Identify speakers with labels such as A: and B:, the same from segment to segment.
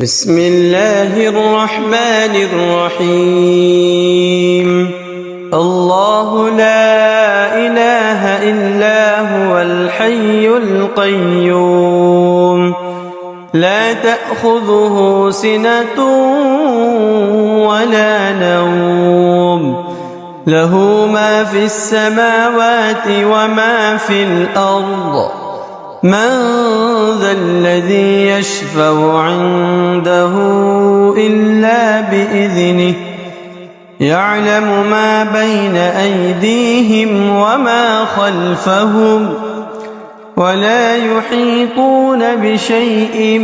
A: بسم الله الرحمن الرحيم. الله لا إله إلا هو الحي القيوم، لا تأخذه سنة ولا نوم، له ما في السماوات وما في الأرض. من ذا الذي يشفع عنده إلا بإذنه، يعلم ما بين أيديهم وما خلفهم، ولا يحيطون بشيء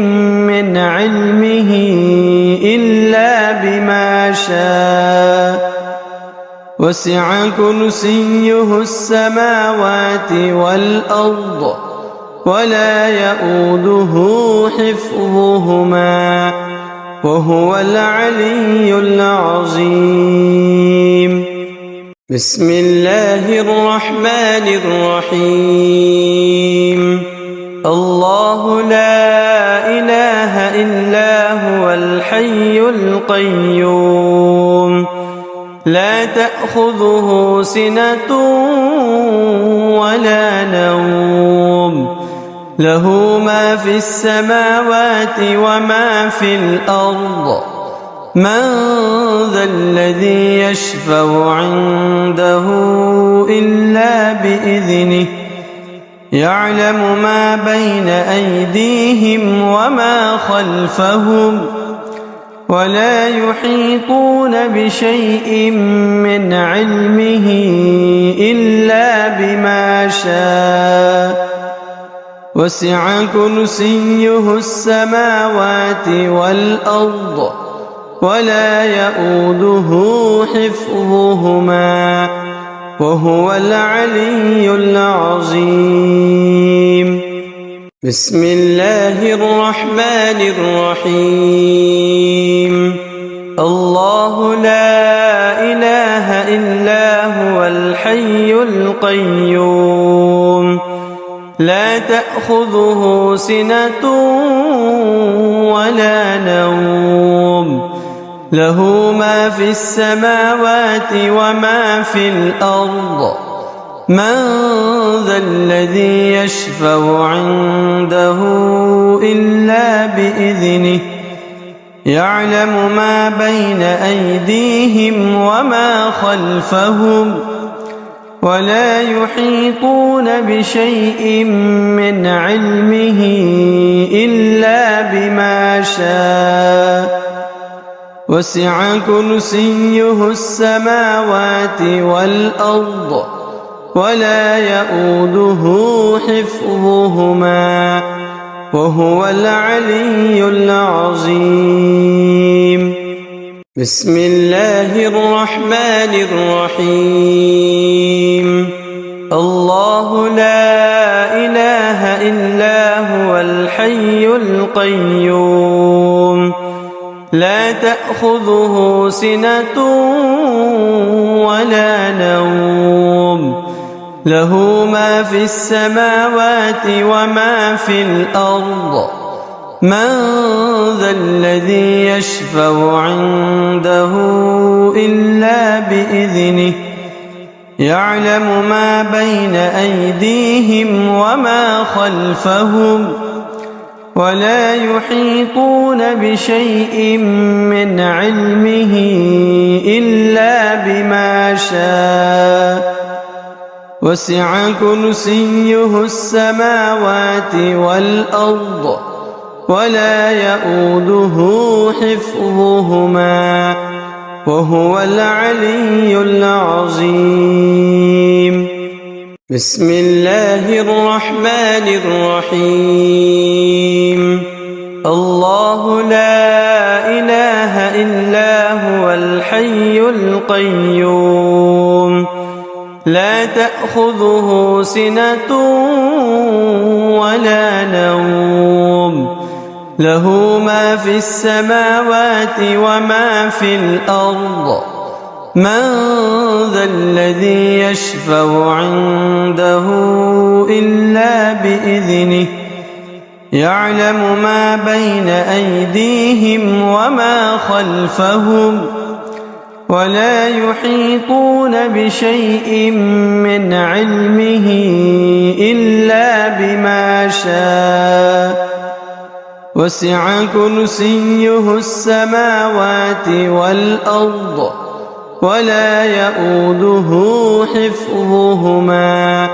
A: من علمه إلا بما شاء، وسع كرسيه السماوات والأرض، ولا يؤوده حفظهما، وهو العلي العظيم. بسم الله الرحمن الرحيم. الله لا إله إلا هو الحي القيوم، لا تأخذه سنة ولا نوم، له ما في السماوات وما في الأرض. من ذا الذي يشفع عنده إلا بإذنه، يعلم ما بين أيديهم وما خلفهم، ولا يحيطون بشيء من علمه إلا بما شاء، وسع كرسيه السماوات والأرض، ولا يؤوده حفظهما، وهو العلي العظيم. بسم الله الرحمن الرحيم. الله لا إله إلا هو الحي القيوم، لا تأخذه سنة ولا نوم، له ما في السماوات وما في الأرض. من ذا الذي يشفع عنده إلا بإذنه، يعلم ما بين أيديهم وما خلفهم، ولا يحيطون بشيء من علمه إلا بما شاء، وسع كرسيه السماوات والأرض، ولا يؤوده حفظهما، وهو العلي العظيم. بسم الله الرحمن الرحيم. الله لا إله إلا هو الحي القيوم، لا تأخذه سنة ولا نوم، له ما في السماوات وما في الأرض. من ذا الذي يشفع عنده إلا بإذنه، يعلم ما بين أيديهم وما خلفهم، ولا يحيطون بشيء من علمه إلا بما شاء، وسع كرسيه السماوات والأرض، ولا يؤوده حفظهما، وهو العلي العظيم. بسم الله الرحمن الرحيم. الله لا إله إلا هو الحي القيوم، لا تأخذه سنة ولا نوم، له ما في السماوات وما في الأرض. من ذا الذي يشفع عنده إلا بإذنه، يعلم ما بين أيديهم وما خلفهم ولا يحيطون بشيء من علمه إلا بما شاء وسع كرسيه السماوات والأرض ولا يؤوده حفظهما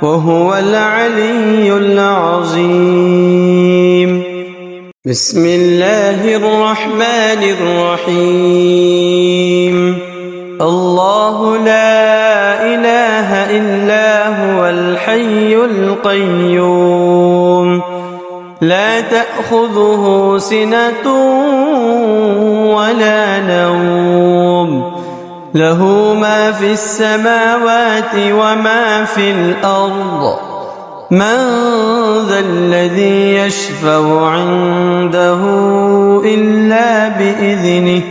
A: وهو العلي العظيم. بسم الله الرحمن الرحيم. الله لا إله إلا هو الحي القيوم لا تأخذه سنة ولا نوم له ما في السماوات وما في الأرض من ذا الذي يشفع عنده إلا بإذنه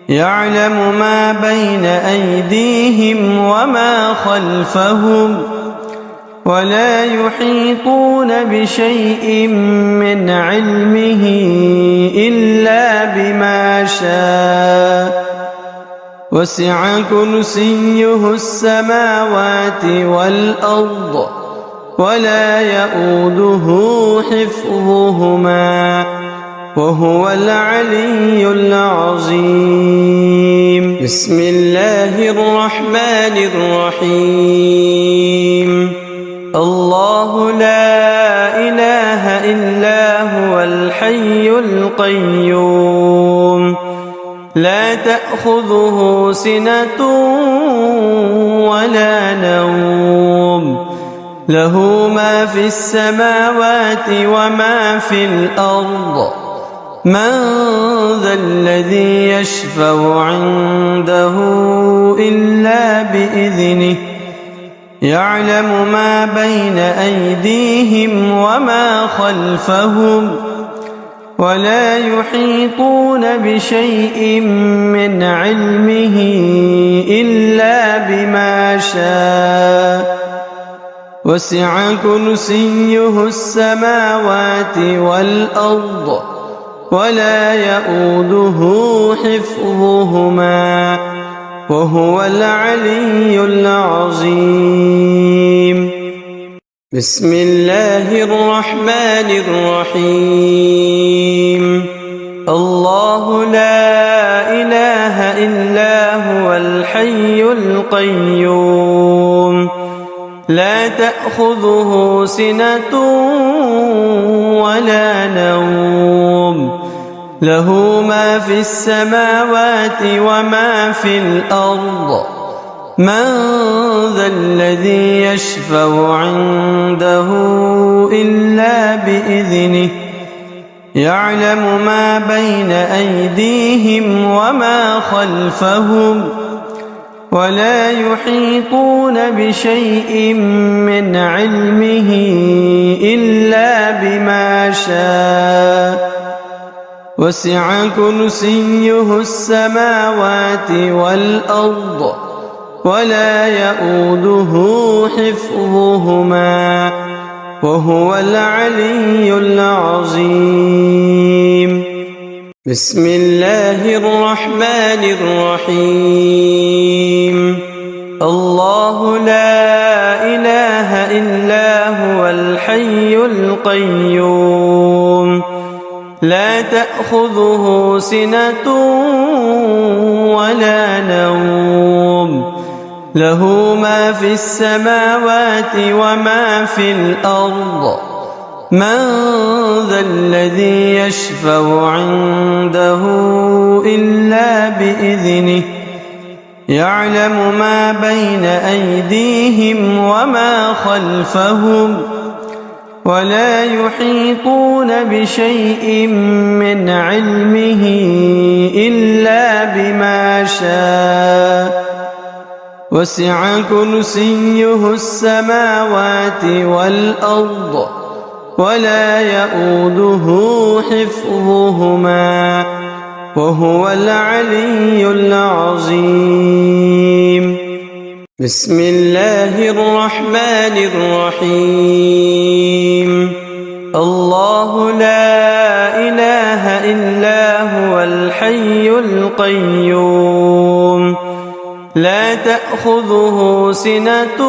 A: يعلم ما بين أيديهم وما خلفهم ولا يحيطون بشيء من علمه إلا بما شاء وسع كرسيه السماوات والأرض ولا يؤوده حفظهما وهو العلي العظيم. بسم الله الرحمن الرحيم. الله لا إله إلا هو الحي القيوم لا تأخذه سنة ولا نوم له ما في السماوات وما في الأرض من ذا الذي يشفع عنده إلا بإذنه يعلم ما بين أيديهم وما خلفهم ولا يحيطون بشيء من علمه إلا بما شاء وسع كرسيه السماوات والأرض ولا يؤوده حفظهما وهو العلي العظيم. بسم الله الرحمن الرحيم. الله لا إله إلا هو الحي القيوم لا تأخذه سنة ولا نوم له ما في السماوات وما في الأرض من ذا الذي يشفع عنده إلا بإذنه يعلم ما بين أيديهم وما خلفهم ولا يحيطون بشيء من علمه إلا بما شاء وسع كرسيه السماوات والأرض ولا يؤوده حفظهما وهو العلي العظيم. بسم الله الرحمن الرحيم. الله لا إله إلا هو الحي القيوم لا تأخذه سنة ولا نوم له ما في السماوات وما في الأرض من ذا الذي يشفع عنده إلا بإذنه يعلم ما بين أيديهم وما خلفهم ولا يحيطون بشيء من علمه إلا بما شاء وسع كرسيه السماوات والأرض ولا يؤوده حفظهما وهو العلي العظيم. بسم الله الرحمن الرحيم. الله إلا هو الحي القيوم لا تأخذه سنة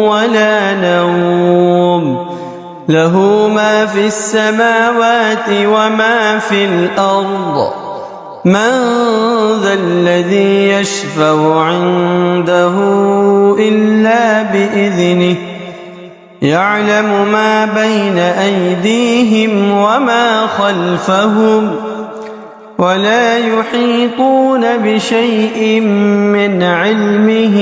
A: ولا نوم له ما في السماوات وما في الأرض من ذا الذي يشفع عنده إلا بإذنه يعلم ما بين أيديهم وما خلفهم ولا يحيطون بشيء من علمه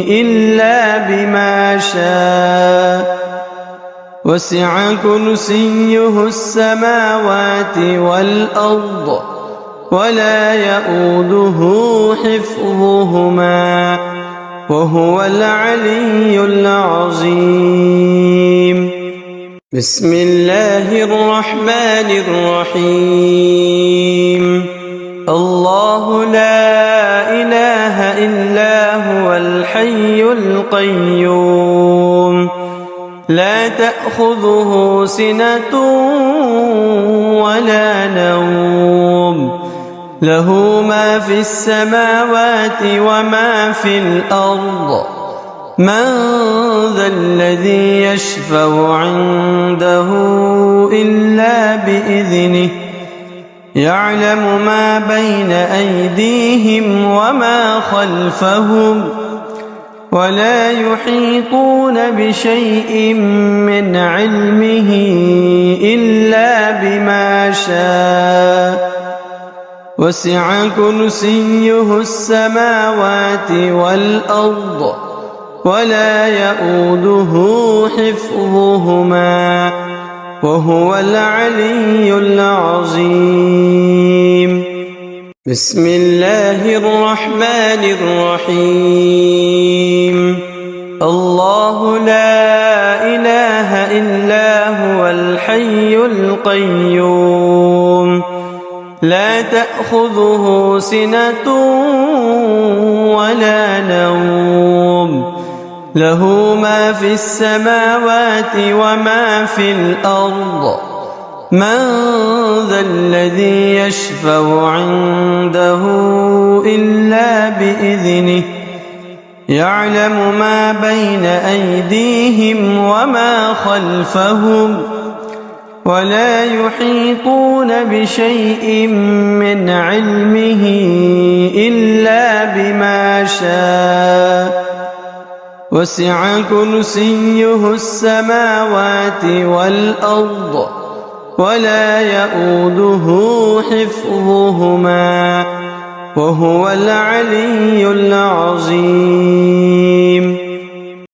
A: إلا بما شاء وسع كرسيه السماوات والأرض ولا يؤوده حفظهما وهو العلي العظيم بسم الله الرحمن الرحيم الله لا إله إلا هو الحي القيوم لا تأخذه سنة ولا نوم له ما في السماوات وما في الأرض من ذا الذي يشفع عنده إلا بإذنه يعلم ما بين أيديهم وما خلفهم ولا يحيطون بشيء من علمه إلا بما شاء وسع كرسيه السماوات والأرض ولا يؤوده حفظهما وهو العلي العظيم بسم الله الرحمن الرحيم الله لا إله إلا هو الحي القيوم لا تأخذه سنة ولا نوم له ما في السماوات وما في الأرض من ذا الذي يشفع عنده إلا بإذنه يعلم ما بين أيديهم وما خلفهم ولا يحيطون بشيء من علمه إلا بما شاء وسع كرسيه السماوات والأرض ولا يؤوده حفظهما وهو العلي العظيم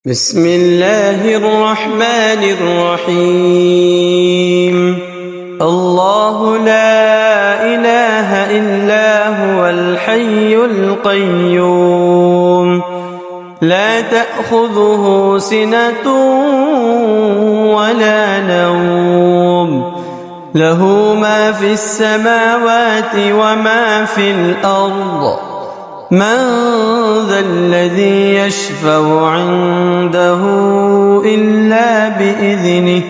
A: بسم الله الرحمن الرحيم الله لا إله إلا هو الحي القيوم لا تأخذه سنة ولا نوم له ما في السماوات وما في الأرض من ذا الذي يشفع عنده إلا بإذنه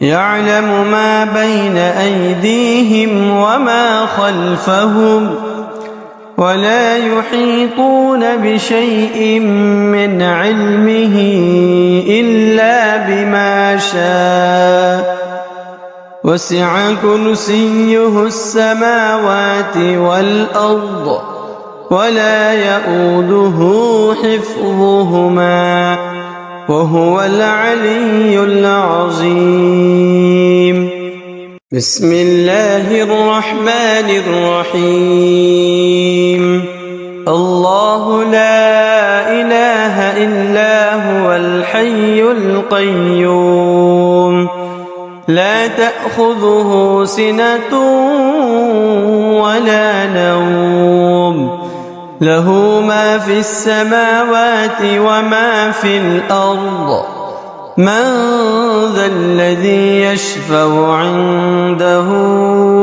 A: يعلم ما بين أيديهم وما خلفهم ولا يحيطون بشيء من علمه إلا بما شاء وسع كرسيه السماوات والأرض ولا يؤوده حفظهما وهو العلي العظيم بسم الله الرحمن الرحيم الله لا إله إلا هو الحي القيوم لا تأخذه سنة ولا نوم له ما في السماوات وما في الأرض من ذا الذي يشفع عنده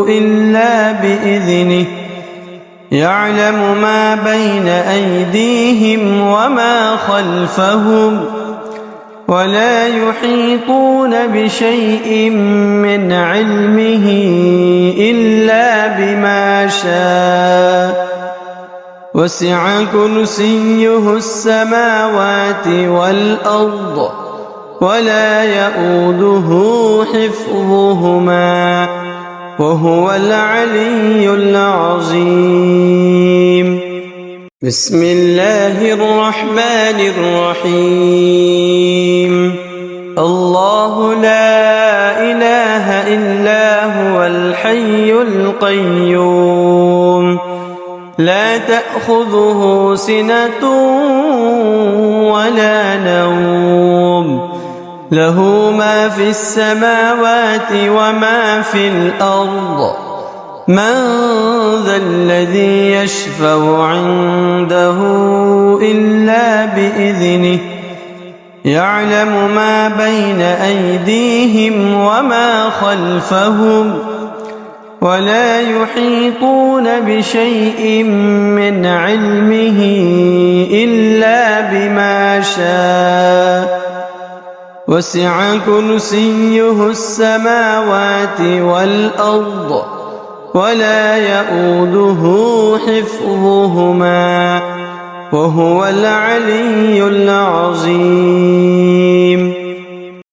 A: إلا بإذنه يعلم ما بين أيديهم وما خلفهم ولا يحيطون بشيء من علمه إلا بما شاء وسع كرسيه السماوات والأرض ولا يئوده حفظهما وهو العلي العظيم. بسم الله الرحمن الرحيم. الله لا إله إلا هو الحي القيوم لا تأخذه سنة ولا نوم له ما في السماوات وما في الأرض من ذا الذي يشفع عنده إلا بإذنه يعلم ما بين أيديهم وما خلفهم ولا يحيطون بشيء من علمه إلا بما شاء وسع كرسيه السماوات والأرض ولا يئوده حفظهما وهو العلي العظيم.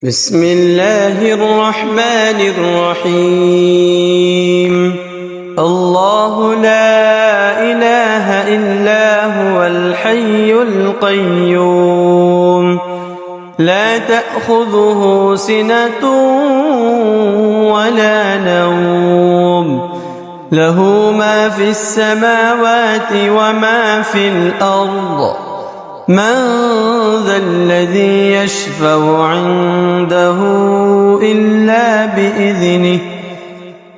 A: بسم الله الرحمن الرحيم. الله لا إله إلا هو الحي القيوم لا تأخذه سنة ولا نوم له ما في السماوات وما في الأرض من ذا الذي يشفع عنده إلا بإذنه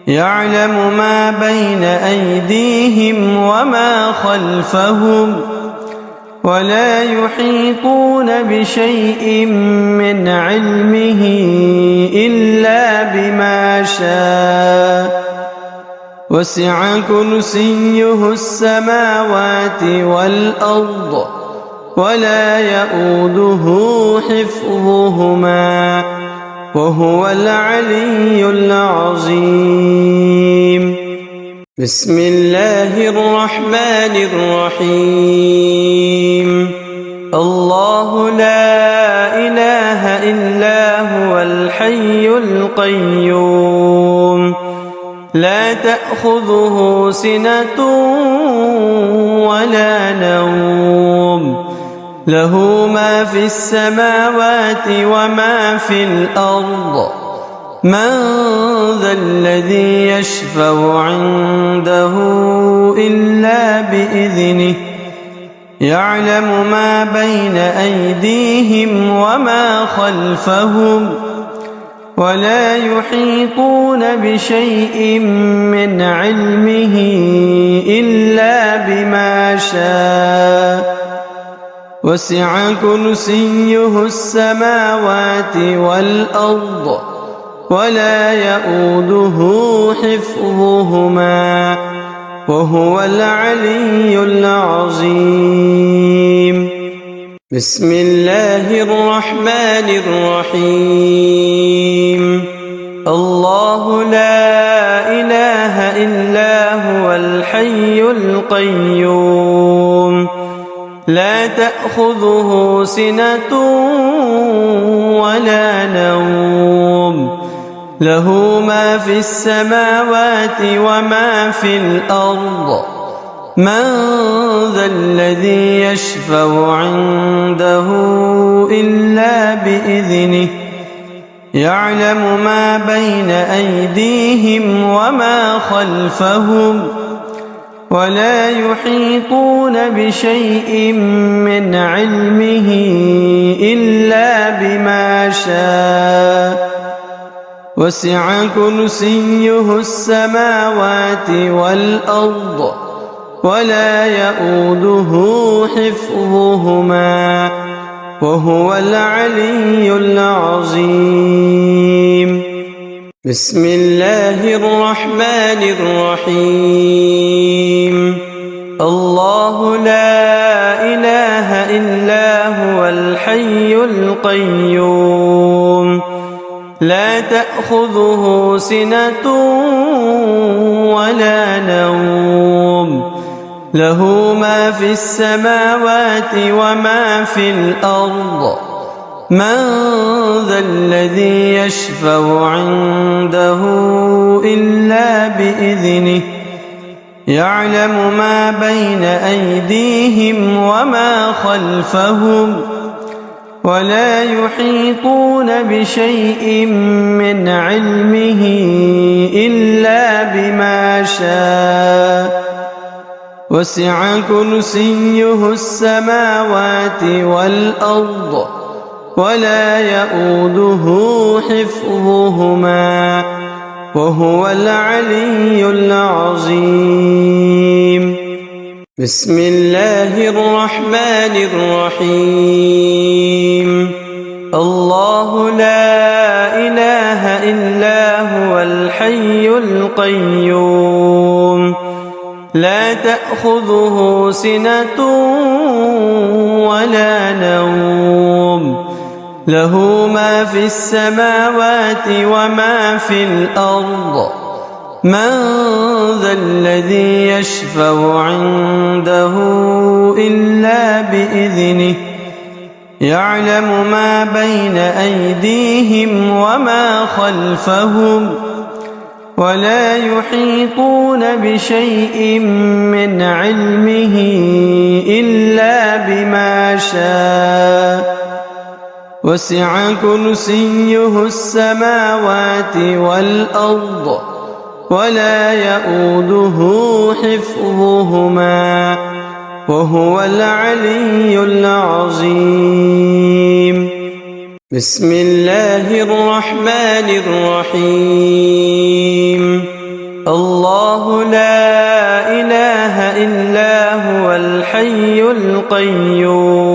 A: يعلم ما بين أيديهم وما خلفهم ولا يحيطون بشيء من علمه إلا بما شاء وسع كرسيه السماوات والأرض ولا يئوده حفظهما وهو العلي العظيم. بسم الله الرحمن الرحيم. الله لا إله إلا هو الحي القيوم لا تأخذه سنة ولا نوم له ما في السماوات وما في الأرض من ذا الذي يشفع عنده إلا بإذنه يعلم ما بين أيديهم وما خلفهم ولا يحيطون بشيء من علمه إلا بما شاء وسع كرسيه السماوات والأرض ولا يئوده حفظهما وهو العلي العظيم. بسم الله الرحمن الرحيم. الله لا إله إلا هو الحي القيوم لا تأخذه سنة ولا نوم له ما في السماوات وما في الأرض من ذا الذي يشفع عنده إلا بإذنه يعلم ما بين أيديهم وما خلفهم ولا يحيطون بشيء من علمه إلا بما شاء وسع كرسيه السماوات والأرض ولا يئوده حفظهما وهو العلي العظيم. بسم الله الرحمن الرحيم. الله لا إله إلا هو الحي الحي القيوم لا تأخذه سنة ولا نوم له ما في السماوات وما في الأرض من ذا الذي يشفع عنده إلا بإذنه يعلم ما بين أيديهم وما خلفهم ولا يحيطون بشيء من علمه إلا بما شاء وسع كرسيه السماوات والأرض ولا يؤوده حفظهما وهو العلي العظيم بسم الله الرحمن الرحيم الله لا إله إلا هو الحي القيوم لا تأخذه سنة ولا نوم له ما في السماوات وما في الأرض من ذا الذي يشفع عنده إلا بإذنه يعلم ما بين أيديهم وما خلفهم ولا يحيطون بشيء من علمه إلا بما شاء وسع كرسيه السماوات والأرض ولا يؤوده حفظهما وهو العلي العظيم بسم الله الرحمن الرحيم الله لا إله إلا هو الحي القيوم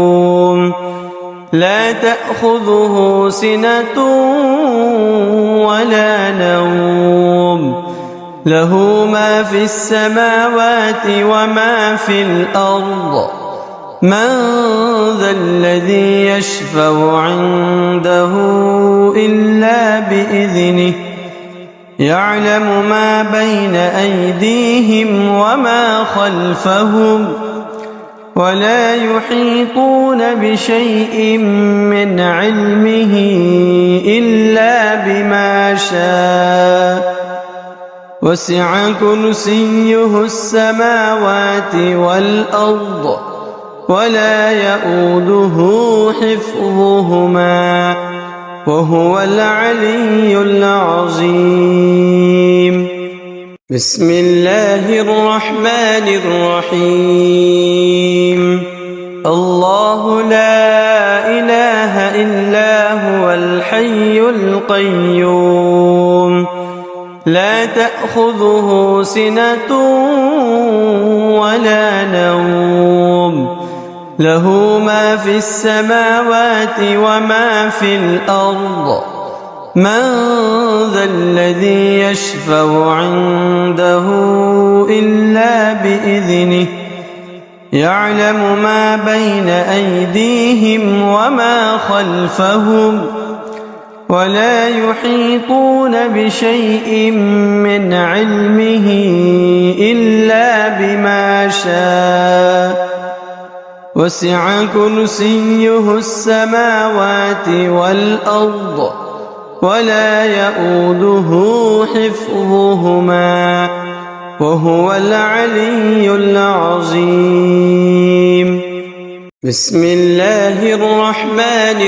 A: لا تأخذه سنة ولا نوم له ما في السماوات وما في الأرض من ذا الذي يشفع عنده إلا بإذنه يعلم ما بين أيديهم وما خلفهم ولا يحيطون بشيء من علمه إلا بما شاء وسع كرسيه السماوات والأرض ولا يؤوده حفظهما وهو العلي العظيم بسم الله الرحمن الرحيم الله لا إله إلا هو الحي القيوم لا تأخذه سنة ولا نوم له ما في السماوات وما في الأرض من ذا الذي يشفع عنده إلا بإذنه يعلم ما بين أيديهم وما خلفهم ولا يحيطون بشيء من علمه إلا بما شاء وسع كرسيه السماوات والأرض ولا يؤوده حفظهما وهو العلي العظيم بسم الله الرحمن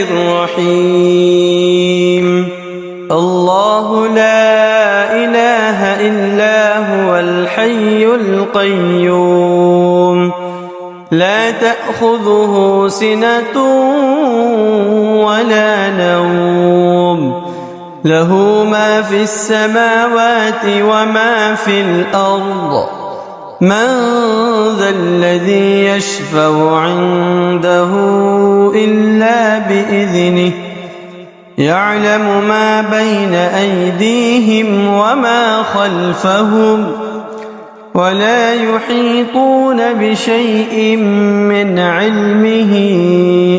A: الرحيم الله لا إله إلا هو الحي القيوم لا تأخذه سنة ولا نوم له ما في السماوات وما في الأرض من ذا الذي يشفع عنده إلا بإذنه يعلم ما بين أيديهم وما خلفهم ولا يحيطون بشيء من علمه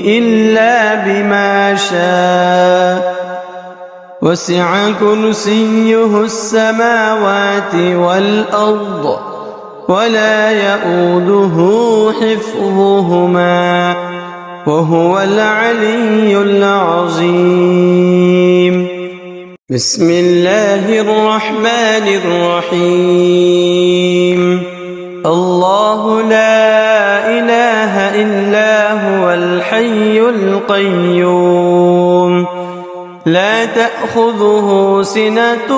A: إلا بما شاء وسع كرسيه السماوات والأرض ولا يؤوده حفظهما وهو العلي العظيم. بسم الله الرحمن الرحيم. الله لا إله إلا هو الحي القيوم لا تأخذه سنة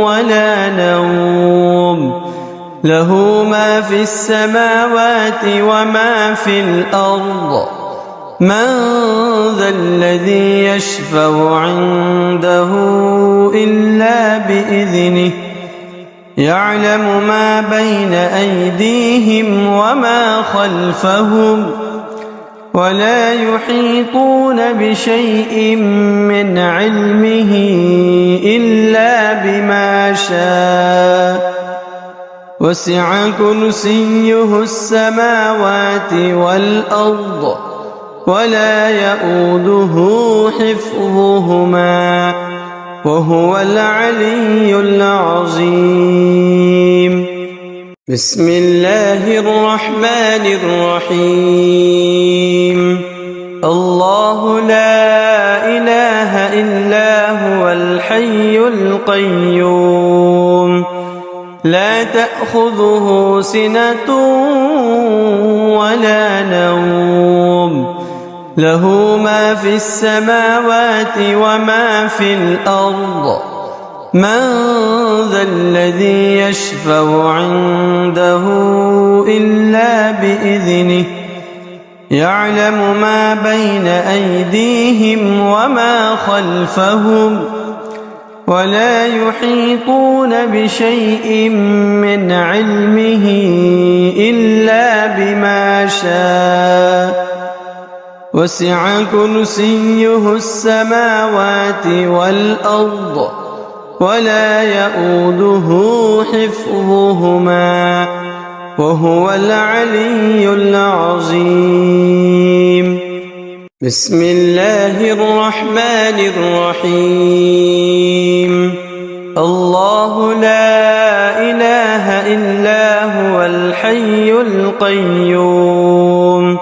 A: ولا نوم له ما في السماوات وما في الأرض من ذا الذي يشفع عنده إلا بإذنه يعلم ما بين أيديهم وما خلفهم ولا يحيطون بشيء من علمه إلا بما شاء وسع كرسيه السماوات والأرض ولا يؤوده حفظهما وهو العلي العظيم. بسم الله الرحمن الرحيم. الله لا إله إلا هو الحي القيوم لا تأخذه سنة ولا نوم له ما في السماوات وما في الأرض من ذا الذي يشفع عنده إلا بإذنه يعلم ما بين أيديهم وما خلفهم ولا يحيطون بشيء من علمه إلا بما شاء وسع كرسيه السماوات والأرض ولا يؤوده حفظهما وهو العلي العظيم. بسم الله الرحمن الرحيم. الله لا إله إلا هو الحي القيوم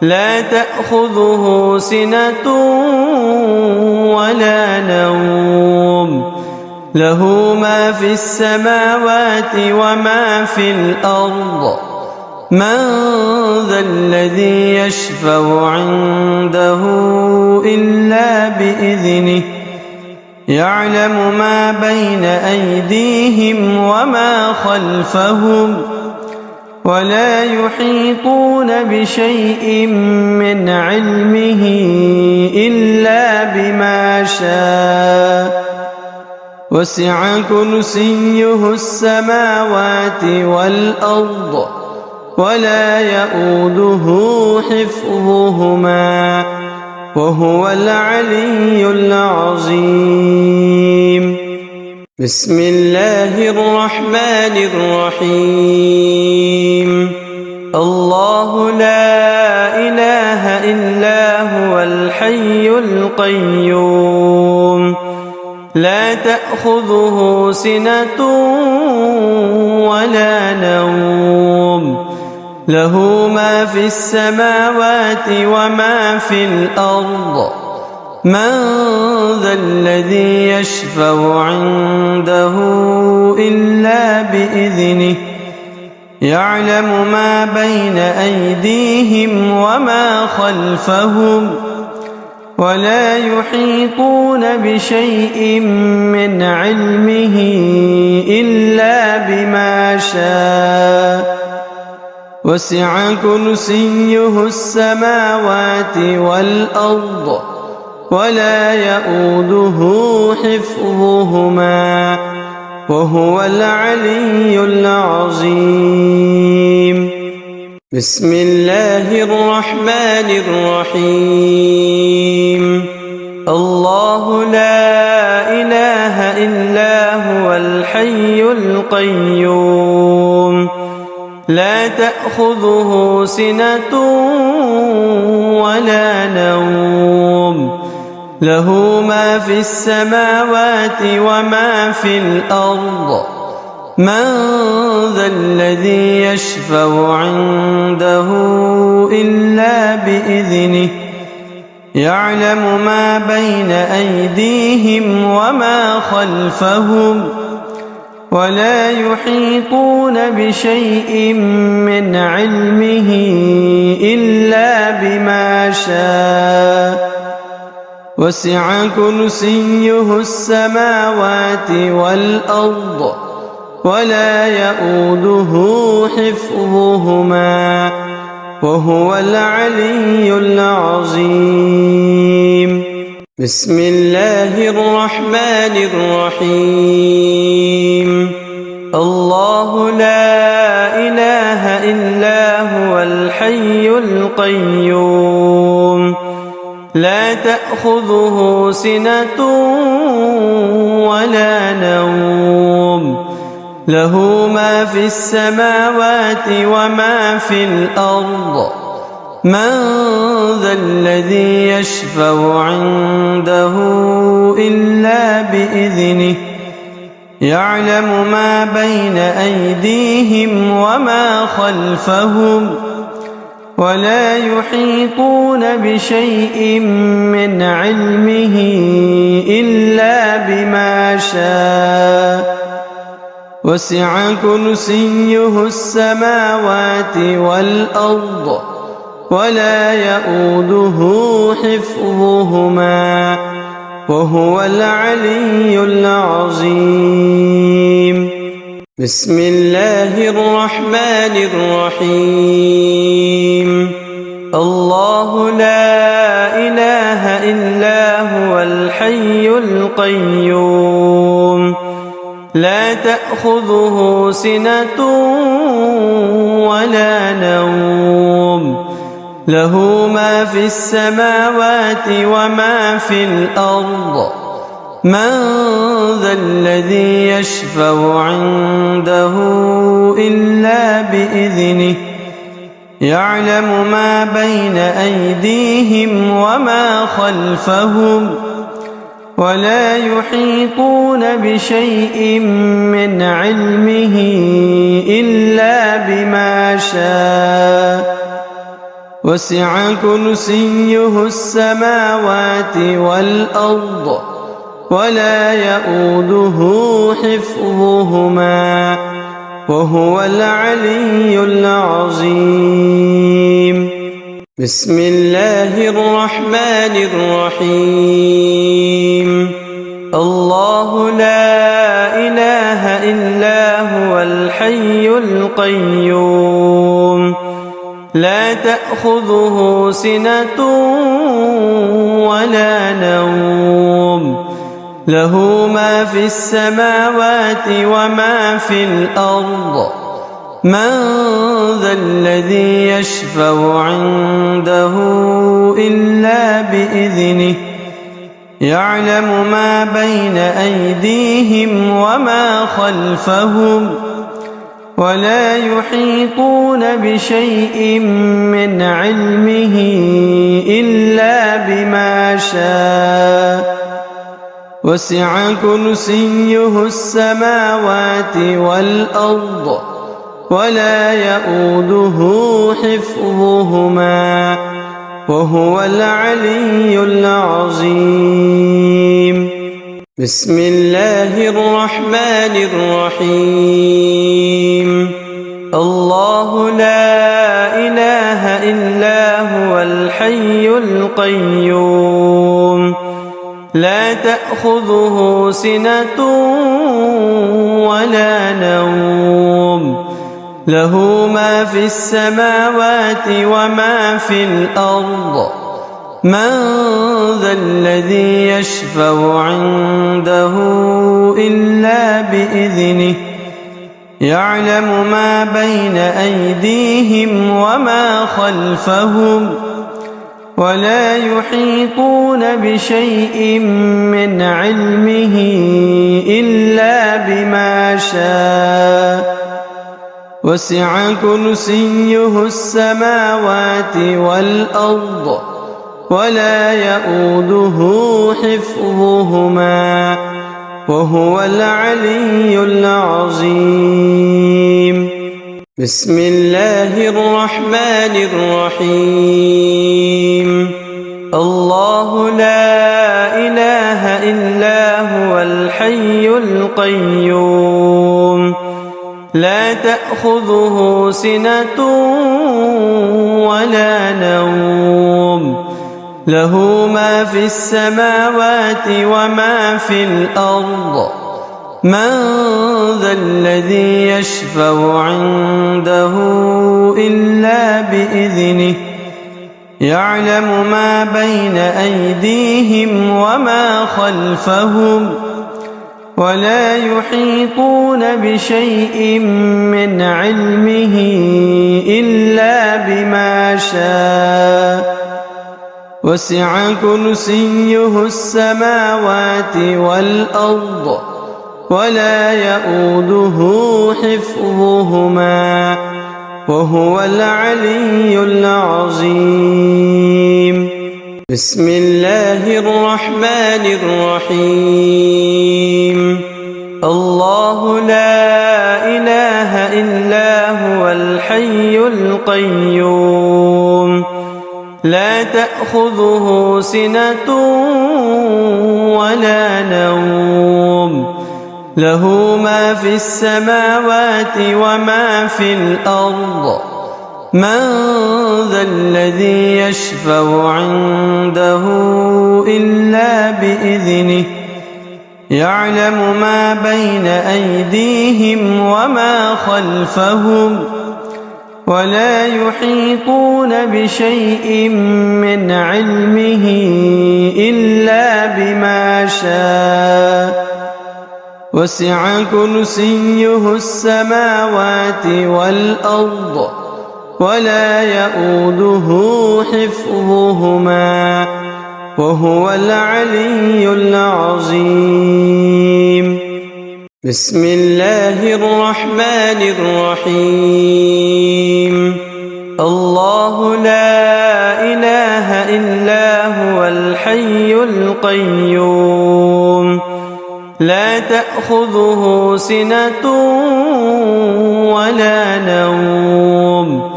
A: لا تأخذه سنة ولا نوم له ما في السماوات وما في الأرض من ذا الذي يشفع عنده إلا بإذنه يعلم ما بين أيديهم وما خلفهم ولا يحيطون بشيء من علمه إلا بما شاء وسع كرسيه السماوات والأرض ولا يؤوده حفظهما وهو العلي العظيم. بسم الله الرحمن الرحيم. الله لا إله إلا هو الحي القيوم لا تأخذه سنة ولا نوم له ما في السماوات وما في الأرض من ذا الذي يشفع عنده إلا بإذنه يعلم ما بين أيديهم وما خلفهم ولا يحيطون بشيء من علمه إلا بما شاء وسع كرسيه السماوات والأرض ولا يؤوده حفظهما وهو العلي العظيم. بسم الله الرحمن الرحيم. الله لا إله إلا هو الحي الحي القيوم لا تأخذه سنة ولا نوم له ما في السماوات وما في الأرض من ذا الذي يشفع عنده إلا بإذنه يعلم ما بين أيديهم وما خلفهم ولا يحيطون بشيء من علمه إلا بما شاء وسع كرسيه السماوات والأرض ولا يؤوده حفظهما وهو العلي العظيم بسم الله الرحمن الرحيم الله لا إله إلا هو الحي القيوم لا تأخذه سنة ولا نوم له ما في السماوات وما في الأرض من ذا الذي يشفع عنده إلا بإذنه يعلم ما بين أيديهم وما خلفهم ولا يحيطون بشيء من علمه إلا بما شاء وسع كرسيه السماوات والأرض ولا يؤوده حفظهما وهو العلي العظيم بسم الله الرحمن الرحيم الله لا إله إلا هو الحي القيوم لا تأخذه سنة ولا نوم له ما في السماوات وما في الأرض من ذا الذي يشفع عنده إلا بإذنه يعلم ما بين أيديهم وما خلفهم ولا يحيطون بشيء من علمه إلا بما شاء وسع كرسيه السماوات والأرض ولا يؤوده حفظهما وهو العلي العظيم بسم الله الرحمن الرحيم الله لا إله إلا هو الحي القيوم لا تأخذه سنة ولا نوم له ما في السماوات وما في الأرض من ذا الذي يشفع عنده إلا بإذنه يعلم ما بين أيديهم وما خلفهم ولا يحيطون بشيء من علمه إلا بما شاء وسع كرسيه السماوات والأرض ولا يؤوده حفظهما وهو العلي العظيم بسم الله الرحمن الرحيم الله لا إله إلا هو الحي القيوم لا تأخذه سنة ولا نوم له ما في السماوات وما في الأرض من ذا الذي يشفع عنده إلا بإذنه يعلم ما بين أيديهم وما خلفهم ولا يحيطون بشيء من علمه إلا بما شاء وسع كرسيه السماوات والأرض ولا يؤوده حفظهما وهو العلي العظيم. بسم الله الرحمن الرحيم. الله لا إله إلا هو الحي القيوم لا تأخذه سنة ولا نوم له ما في السماوات وما في الأرض من ذا الذي يشفع عنده إلا بإذنه يعلم ما بين أيديهم وما خلفهم ولا يحيطون بشيء من علمه إلا بما شاء وسع كرسيه السماوات والأرض ولا يؤوده حفظهما وهو العلي العظيم. بسم الله الرحمن الرحيم. الله لا إله إلا هو الحي القيوم لا تأخذه سنة ولا نوم له ما في السماوات وما في الأرض من ذا الذي يشفع عنده إلا بإذنه يعلم ما بين أيديهم وما خلفهم ولا يحيطون بشيء من علمه إلا بما شاء وسع كرسيه السماوات والأرض ولا يؤوده حفظهما وهو العلي العظيم. بسم الله الرحمن الرحيم. الله لا إله إلا هو الحي القيوم لا تأخذه سنة ولا نوم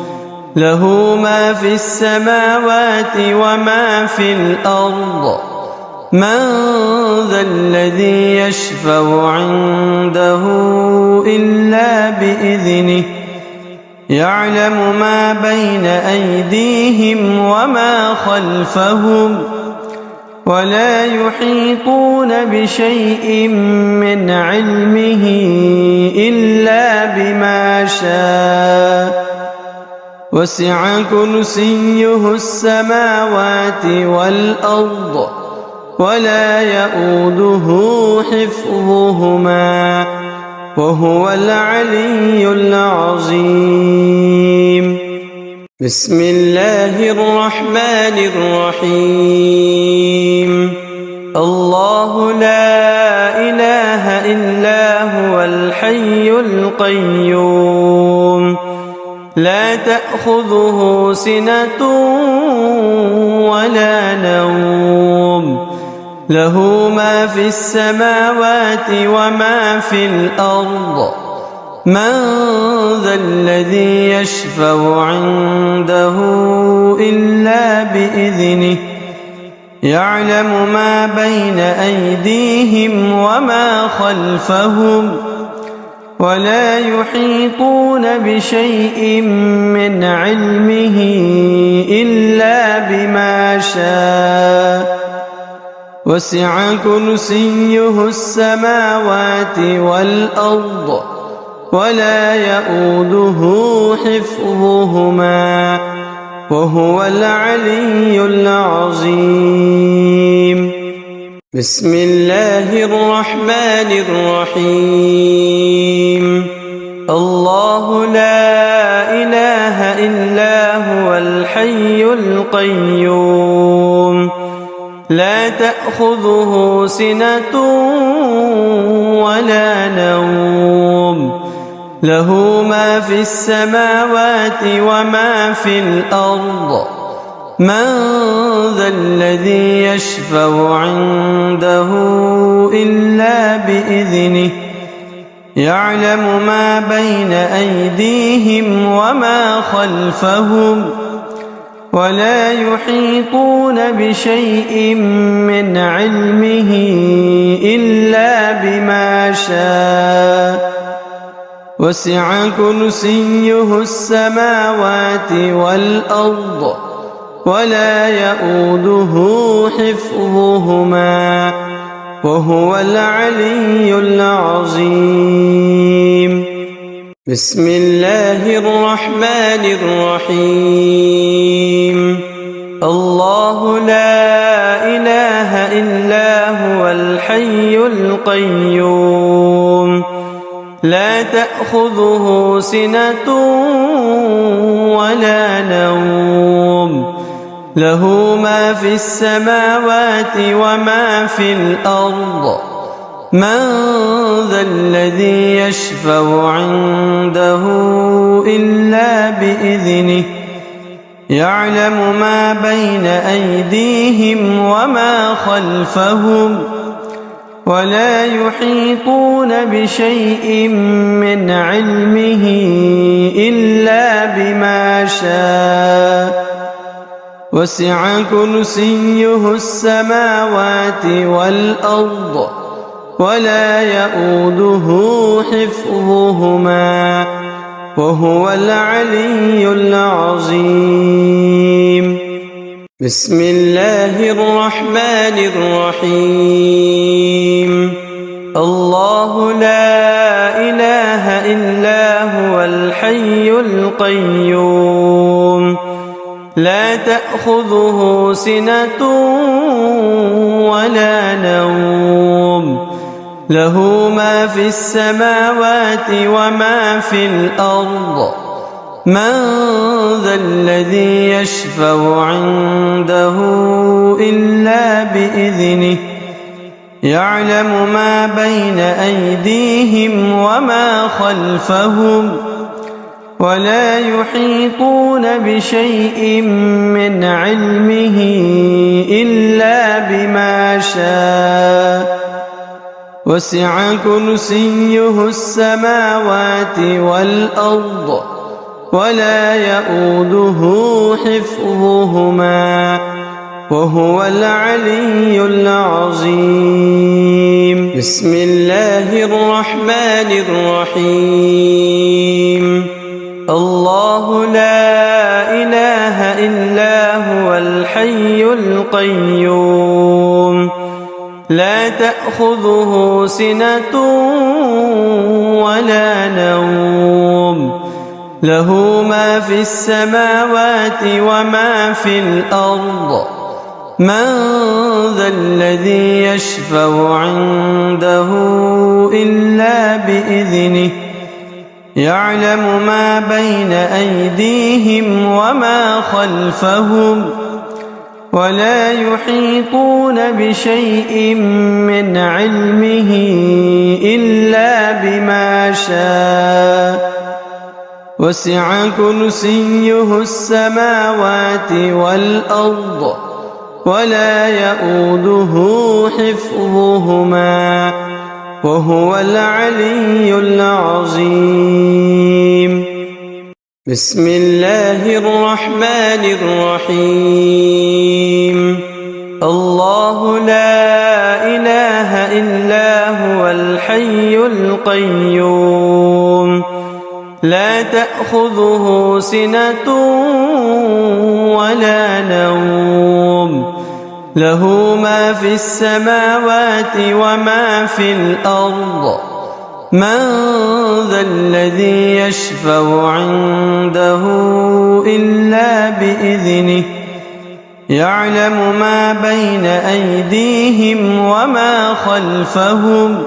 A: له ما في السماوات وما في الأرض من ذا الذي يشفع عنده إلا بإذنه يعلم ما بين أيديهم وما خلفهم ولا يحيطون بشيء من علمه إلا بما شاء وسع كرسيه السماوات والأرض ولا يؤوده حفظهما وهو العلي العظيم. بسم الله الرحمن الرحيم. الله لا إله إلا هو الحي القيوم لا تأخذه سنة ولا نوم له ما في السماوات وما في الأرض من ذا الذي يشفع عنده إلا بإذنه يعلم ما بين أيديهم وما خلفهم ولا يحيطون بشيء من علمه إلا بما شاء وسع كرسيه السماوات والأرض ولا يؤوده حفظهما وهو العلي العظيم. بسم الله الرحمن الرحيم. الله لا إله إلا هو الحي القيوم لا تأخذه سنة ولا نوم له ما في السماوات وما في الأرض من ذا الذي يشفع عنده إلا بإذنه يعلم ما بين أيديهم وما خلفهم ولا يحيطون بشيء من علمه إلا بما شاء وسع كرسيه السماوات والأرض ولا يؤوده حفظهما وهو العلي العظيم. بسم الله الرحمن الرحيم. الله لا إله إلا هو الحي القيوم لا تأخذه سنة ولا نوم له ما في السماوات وما في الأرض من ذا الذي يشفع عنده إلا بإذنه يعلم ما بين أيديهم وما خلفهم ولا يحيطون بشيء من علمه إلا بما شاء وسع كرسيه السماوات والأرض ولا يؤوده حفظهما وهو العلي العظيم. بسم الله الرحمن الرحيم. الله لا إله إلا هو الحي القيوم لا تأخذه سنة ولا نوم له ما في السماوات وما في الأرض من ذا الذي يشفع عنده إلا بإذنه يعلم ما بين أيديهم وما خلفهم ولا يحيطون بشيء من علمه إلا بما شاء وسع كرسيه السماوات والأرض ولا يؤوده حفظهما وهو العلي العظيم. بسم الله الرحمن الرحيم. الله لا إله إلا هو الحي القيوم لا تأخذه سنة ولا نوم له ما في السماوات وما في الأرض من ذا الذي يشفع عنده إلا بإذنه يعلم ما بين أيديهم وما خلفهم ولا يحيطون بشيء من علمه إلا بما شاء وسع كرسيه السماوات والأرض ولا يؤوده حفظهما وهو العلي العظيم. بسم الله الرحمن الرحيم. الله لا إله إلا هو الحي القيوم لا تأخذه سنة ولا نوم له ما في السماوات وما في الأرض من ذا الذي يشفع عنده إلا بإذنه يعلم ما بين أيديهم وما خلفهم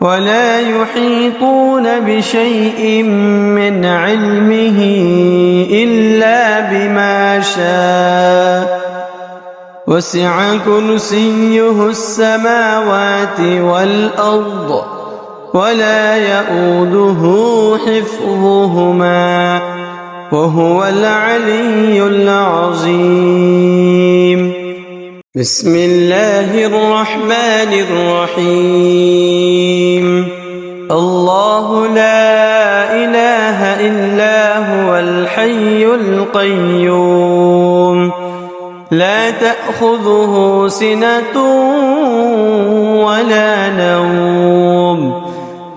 A: ولا يحيطون بشيء من علمه إلا بما شاء وسع كرسيه السماوات والأرض ولا يئوده حفظهما وهو العلي العظيم. بسم الله الرحمن الرحيم. الله لا إله إلا هو الحي القيوم لا تأخذه سنة ولا نوم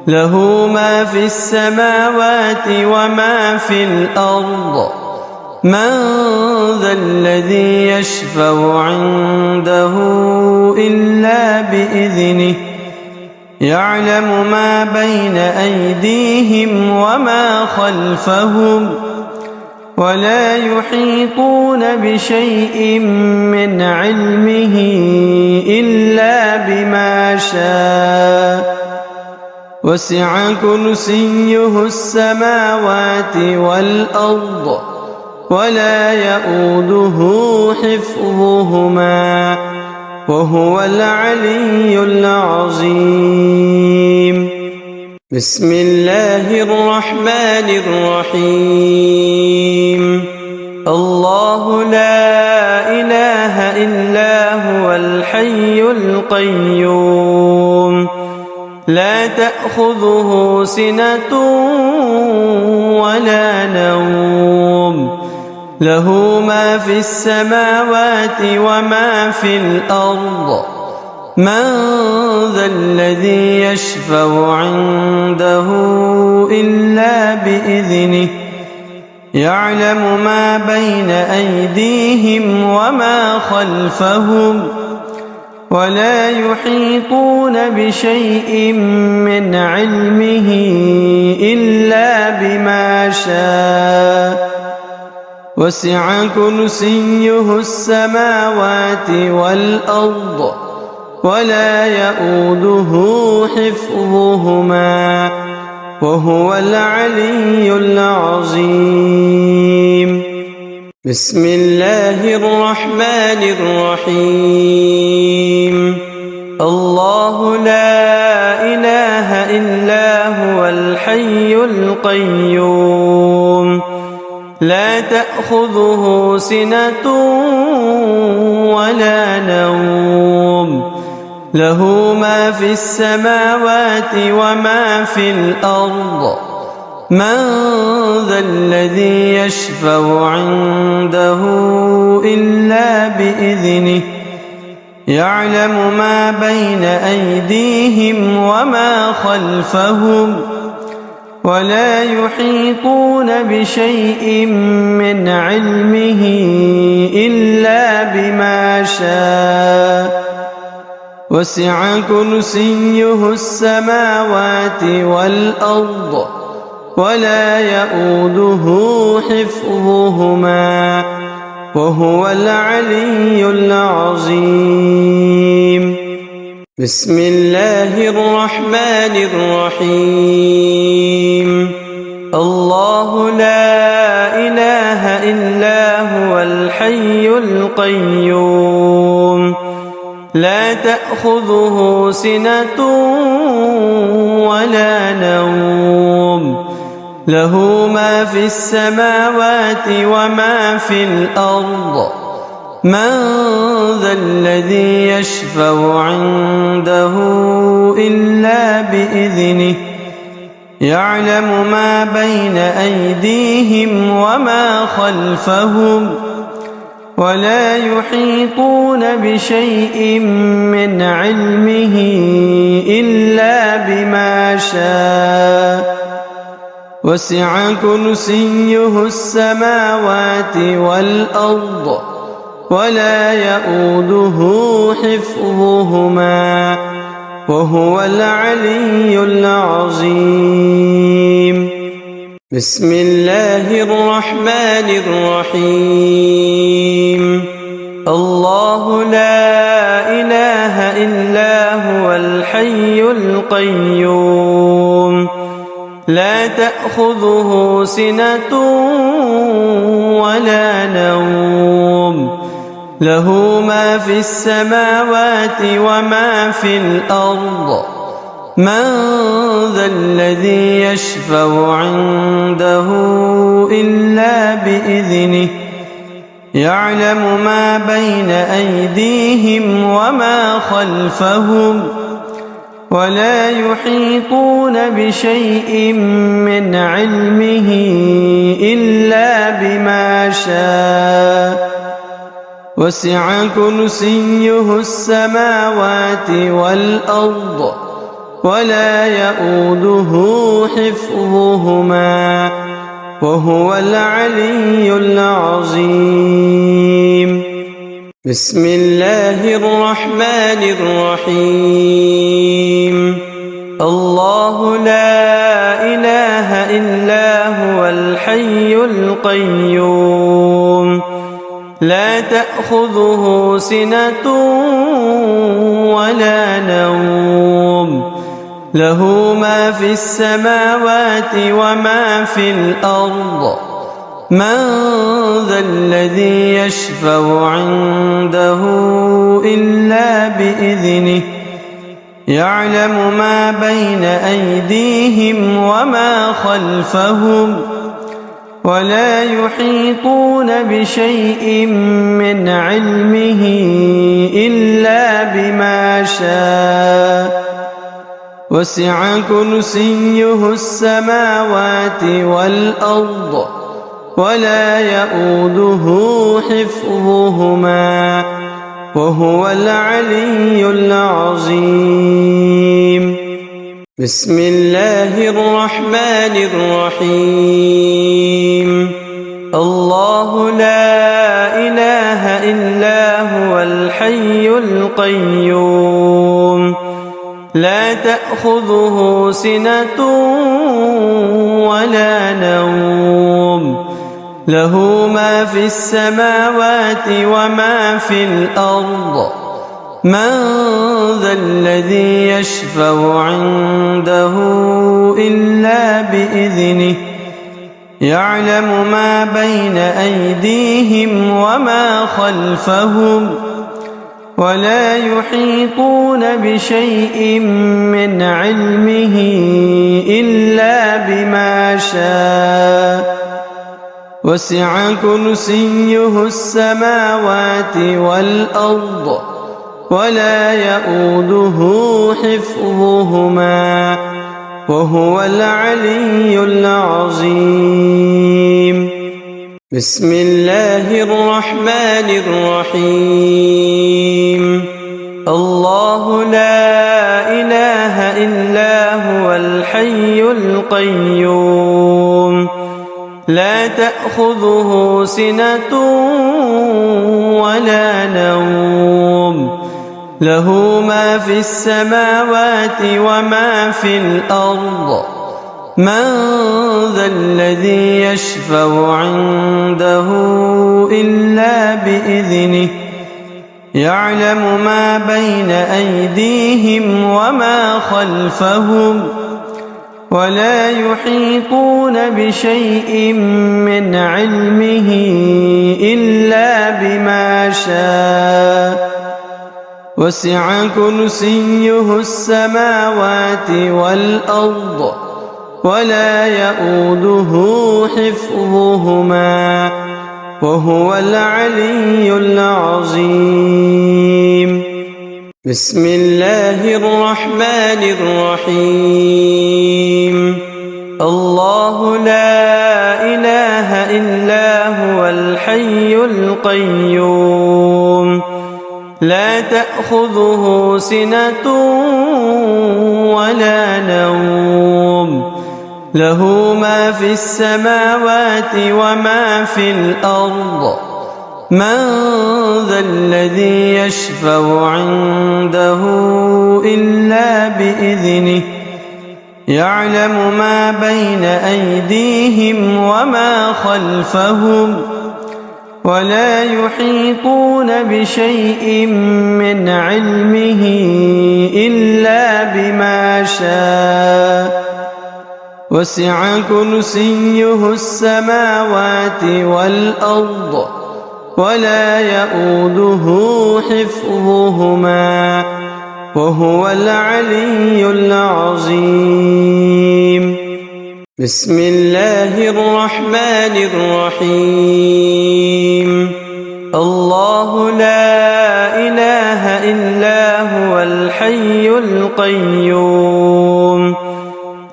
A: له ما في السماوات وما في الأرض من ذا الذي يشفع عنده إلا بإذنه يعلم ما بين أيديهم وما خلفهم ولا يحيطون بشيء من علمه إلا بما شاء وسع كرسيه السماوات والأرض ولا يئوده حفظهما وهو العلي العظيم. بسم الله الرحمن الرحيم. الله لا إله إلا هو الحي القيوم لا تأخذه سنة ولا نوم له ما في السماوات وما في الأرض من ذا الذي يشفع عنده إلا بإذنه يعلم ما بين أيديهم وما خلفهم ولا يحيطون بشيء من علمه إلا بما شاء وسع كرسيه السماوات والأرض ولا يئوده حفظهما وهو العلي العظيم. بسم الله الرحمن الرحيم. الله لا إله إلا هو الحي القيوم لا تأخذه سنة ولا نوم له ما في السماوات وما في الأرض من ذا الذي يشفع عنده إلا بإذنه يعلم ما بين أيديهم وما خلفهم ولا يحيطون بشيء من علمه إلا بما شاء وسع كرسيه السماوات والأرض ولا يئوده حفظهما وهو العلي العظيم. بسم الله الرحمن الرحيم. الله لا إله إلا هو الحي القيوم لا تأخذه سنة ولا نوم له ما في السماوات وما في الأرض من ذا الذي يشفع عنده إلا بإذنه يعلم ما بين أيديهم وما خلفهم ولا يحيطون بشيء من علمه إلا بما شاء وسع كرسيه السماوات والأرض ولا يئوده حفظهما وهو العلي العظيم. بسم الله الرحمن الرحيم. الله لا إله إلا هو الحي القيوم لا تأخذه سنة ولا نوم له ما في السماوات وما في الأرض من ذا الذي يشفع عنده إلا بإذنه يعلم ما بين أيديهم وما خلفهم ولا يحيطون بشيء من علمه إلا بما شاء وسع كرسيه السماوات والأرض ولا يؤوده حفظهما وهو العلي العظيم. بسم الله الرحمن الرحيم. الله لا إله إلا هو الحي القيوم لا تأخذه سنة ولا نوم له ما في السماوات وما في الأرض من ذا الذي يشفع عنده إلا بإذنه يعلم ما بين أيديهم وما خلفهم ولا يحيطون بشيء من علمه إلا بما شاء وسع كرسيه السماوات والأرض ولا يؤوده حفظهما وهو العلي العظيم. بسم الله الرحمن الرحيم. الله لا إله إلا هو الحي القيوم لا تأخذه سنة ولا نوم له ما في السماوات وما في الأرض من ذا الذي يشفع عنده إلا بإذنه يعلم ما بين أيديهم وما خلفهم ولا يحيطون بشيء من علمه إلا بما شاء وسع كرسيه السماوات والأرض ولا يؤوده حفظهما وهو العلي العظيم. بسم الله الرحمن الرحيم. الله لا إله إلا هو الحي القيوم لا تأخذه سنة ولا نوم له ما في السماوات وما في الأرض من ذا الذي يشفع عنده إلا بإذنه يعلم ما بين أيديهم وما خلفهم ولا يحيطون بشيء من علمه إلا بما شاء وسع كرسيه السماوات والأرض ولا يؤوده حفظهما وهو العلي العظيم. بسم الله الرحمن الرحيم. الله لا إله إلا هو الحي القيوم لا تأخذه سنة ولا نوم له ما في السماوات وما في الأرض من ذا الذي يشفع عنده إلا بإذنه يعلم ما بين أيديهم وما خلفهم ولا يحيطون بشيء من علمه إلا بما شاء وسع كرسيه السماوات والأرض ولا يؤوده حفظهما وهو العلي العظيم. بسم الله الرحمن الرحيم. الله لا إله إلا هو الحي القيوم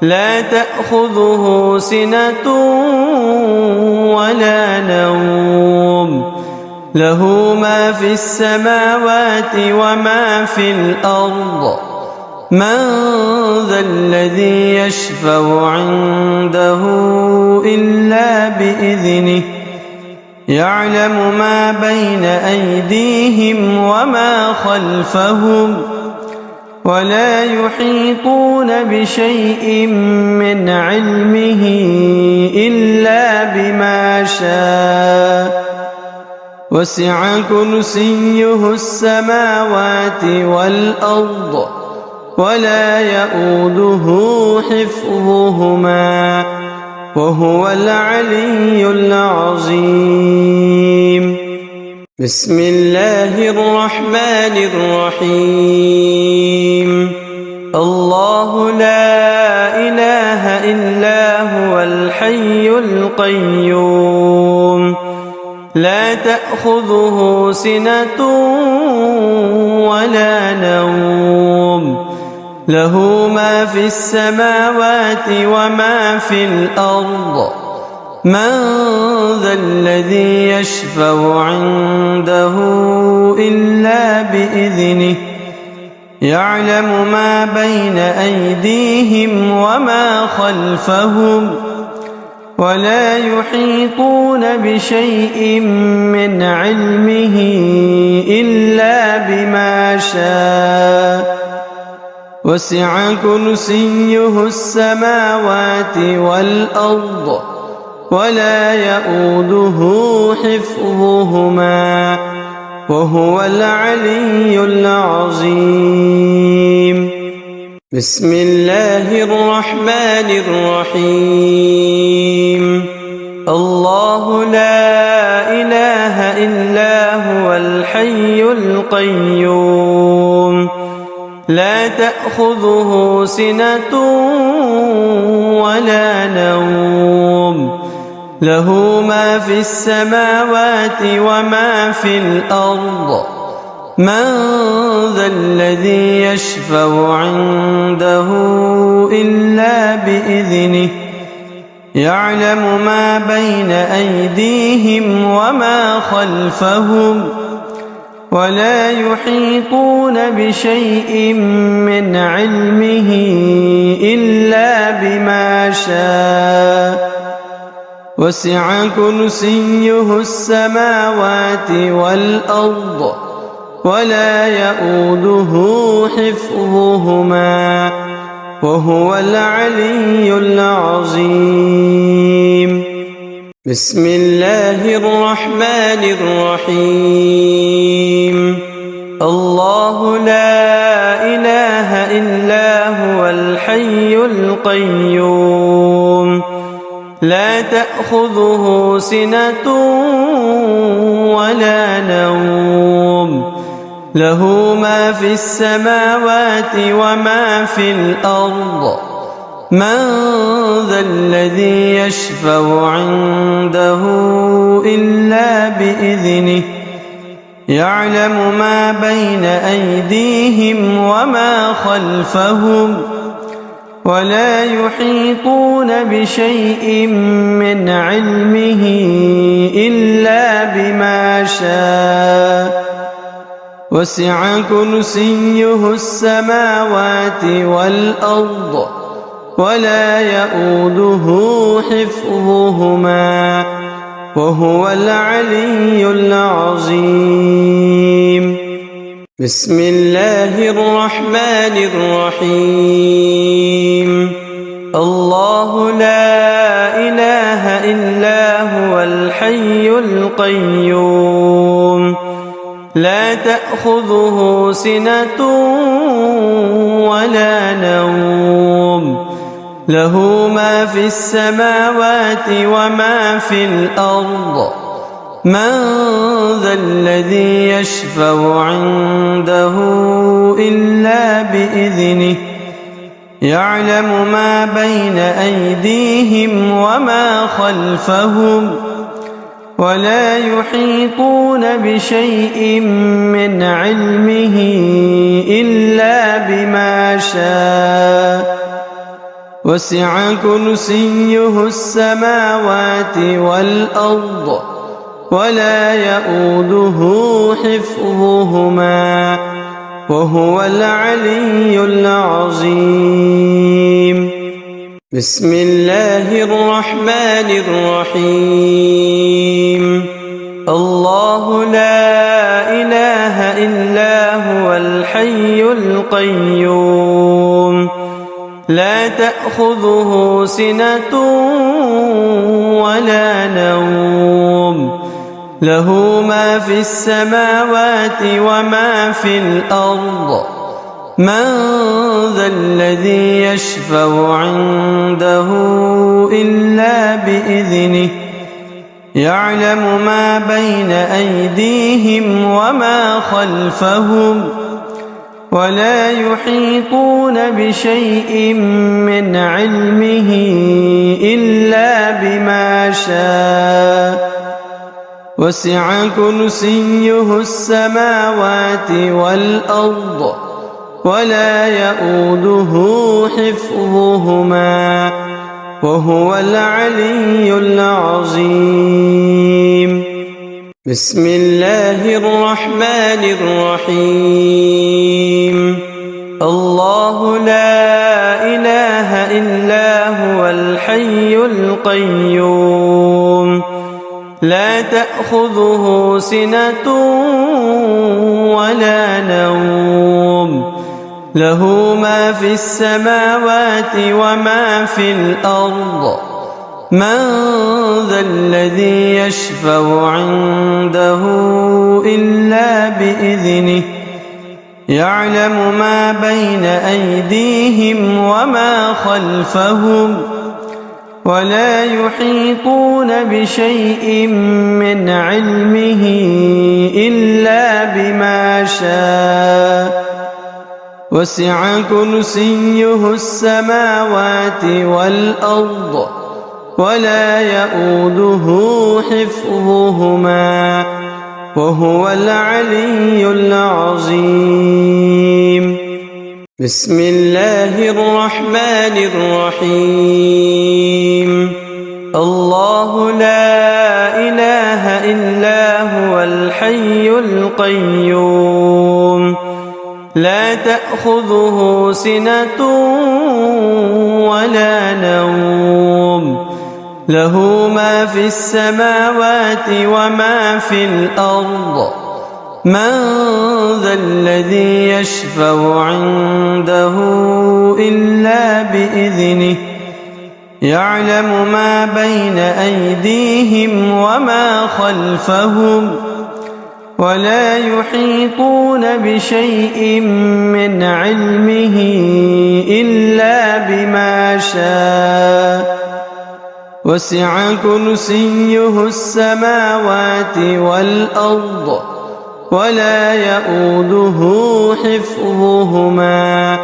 A: لا تأخذه سنة ولا نوم له ما في السماوات وما في الأرض من ذا الذي يشفع عنده إلا بإذنه يعلم ما بين أيديهم وما خلفهم ولا يحيطون بشيء من علمه إلا بما شاء وسع كرسيه السماوات والأرض ولا يؤوده حفظهما وهو العلي العظيم. بسم الله الرحمن الرحيم. الله لا إله إلا هو الحي القيوم لا تأخذه سنة ولا نوم له ما في السماوات وما في الأرض من ذا الذي يشفع عنده إلا بإذنه يعلم ما بين أيديهم وما خلفهم ولا يحيطون بشيء من علمه إلا بما شاء وسع كرسيه السماوات والأرض ولا يؤوده حفظهما وهو العلي العظيم. بسم الله الرحمن الرحيم. الله لا إله إلا هو الحي القيوم لا تأخذه سنة ولا نوم له ما في السماوات وما في الأرض من ذا الذي يشفع عنده إلا بإذنه يعلم ما بين أيديهم وما خلفهم ولا يحيطون بشيء من علمه إلا بما شاء وسع كرسيه السماوات والأرض ولا يؤوده حفظهما وهو العلي العظيم. بسم الله الرحمن الرحيم. الله لا إله إلا هو الحي القيوم لا تأخذه سنة ولا نوم له ما في السماوات وما في الأرض من ذا الذي يشفع عنده إلا بإذنه يعلم ما بين أيديهم وما خلفهم ولا يحيطون بشيء من علمه إلا بما شاء وسع كرسيه السماوات والأرض ولا يؤوده حفظهما وهو العلي العظيم. بسم الله الرحمن الرحيم. الله لا إله إلا هو الحي القيوم لا تأخذه سنة ولا نوم له ما في السماوات وما في الأرض من ذا الذي يشفع عنده إلا بإذنه يعلم ما بين أيديهم وما خلفهم ولا يحيطون بشيء من علمه إلا بما شاء وسع كرسيه السماوات والأرض ولا يؤوده حفظهما وهو العلي العظيم. بسم الله الرحمن الرحيم. الله لا إله إلا هو الحي القيوم لا تأخذه سنة ولا نوم له ما في السماوات وما في الأرض من ذا الذي يشفع عنده إلا بإذنه يعلم ما بين أيديهم وما خلفهم ولا يحيطون بشيء من علمه إلا بما شاء وسع كرسيه السماوات والأرض ولا يؤوده حفظهما وهو العلي العظيم. بسم الله الرحمن الرحيم. الله لا إله إلا هو الحي القيوم لا تأخذه سنة ولا نوم له ما في السماوات وما في الأرض من ذا الذي يشفع عنده إلا بإذنه يعلم ما بين أيديهم وما خلفهم ولا يحيطون بشيء من علمه إلا بما شاء وسع كرسيه السماوات والأرض ولا يؤوده حفظهما وهو العلي العظيم. بسم الله الرحمن الرحيم. الله لا إله إلا هو الحي القيوم لا تأخذه سنة ولا نوم له ما في السماوات وما في الأرض من ذا الذي يشفع عنده إلا بإذنه يعلم ما بين أيديهم وما خلفهم ولا يحيطون بشيء من علمه إلا بما شاء وسع كرسيه السماوات والأرض ولا يؤوده حفظهما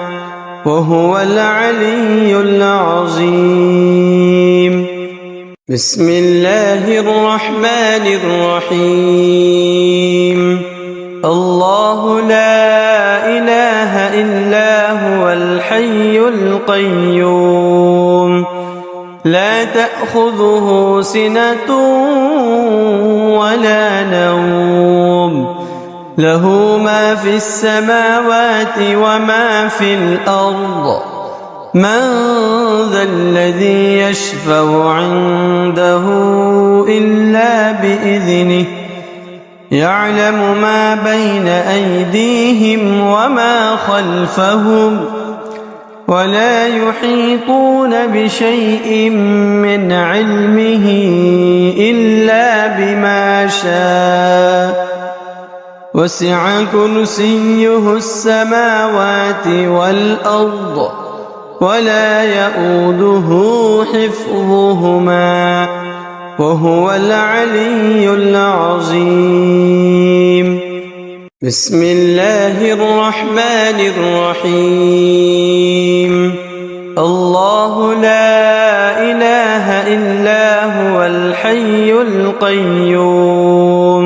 A: وهو العلي العظيم. بسم الله الرحمن الرحيم. الله لا إله إلا هو الحي القيوم لا تأخذه سنة ولا نوم له ما في السماوات وما في الأرض من ذا الذي يشفع عنده إلا بإذنه يعلم ما بين أيديهم وما خلفهم ولا يحيطون بشيء من علمه إلا بما شاء وسع كرسيه السماوات والأرض ولا يؤوده حفظهما وهو العلي العظيم. بسم الله الرحمن الرحيم. الله لا إله إلا هو الحي القيوم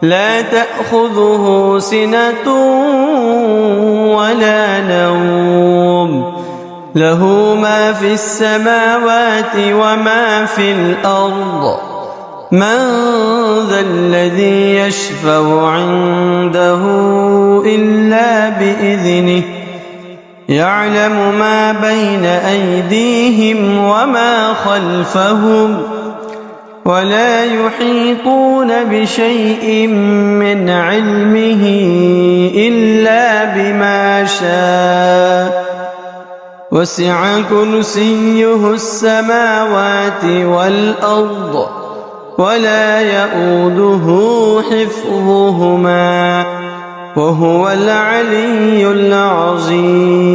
A: لا تأخذه سنة ولا نوم له ما في السماوات وما في الأرض من ذا الذي يشفع عنده إلا بإذنه يعلم ما بين أيديهم وما خلفهم ولا يحيطون بشيء من علمه إلا بما شاء وسع كرسيه السماوات والأرض ولا يؤوده حفظهما وهو العلي العظيم.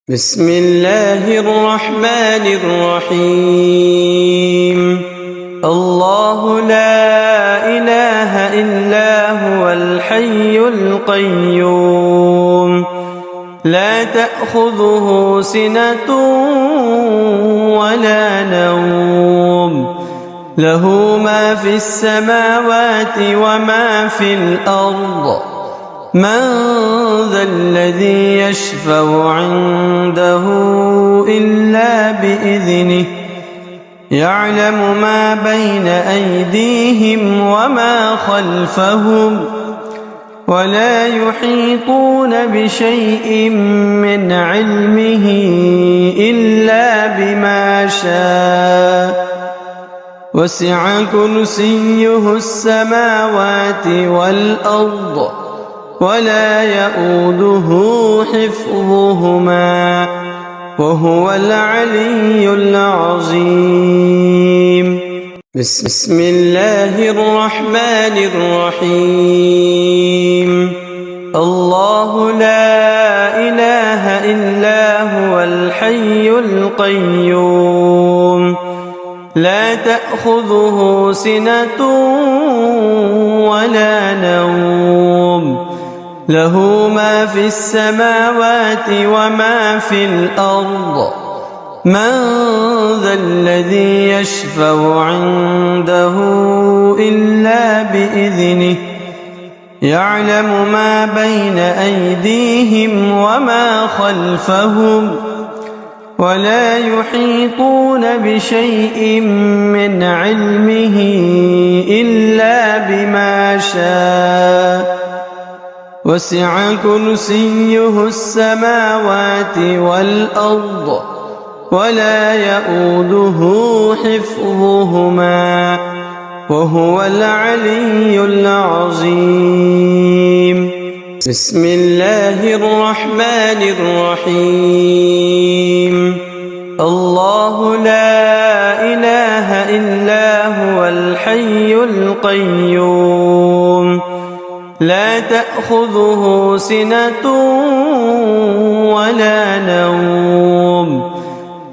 A: بسم الله الرحمن الرحيم. الله لا إله إلا هو الحي القيوم لا تأخذه سنة ولا نوم له ما في السماوات وما في الأرض من ذا الذي يشفع عنده إلا بإذنه يعلم ما بين أيديهم وما خلفهم ولا يحيطون بشيء من علمه إلا بما شاء وسع كرسيه السماوات والأرض ولا يؤوده حفظهما وهو العلي العظيم. بسم الله الرحمن الرحيم. الله لا إله إلا هو الحي القيوم لا تأخذه سنة ولا نوم له ما في السماوات وما في الأرض من ذا الذي يشفع عنده إلا بإذنه يعلم ما بين أيديهم وما خلفهم ولا يحيطون بشيء من علمه إلا بما شاء وسع كرسيه السماوات والأرض ولا يؤوده حفظهما وهو العلي العظيم. بسم الله الرحمن الرحيم. الله لا إله إلا هو الحي القيوم لا تأخذه سنة ولا نوم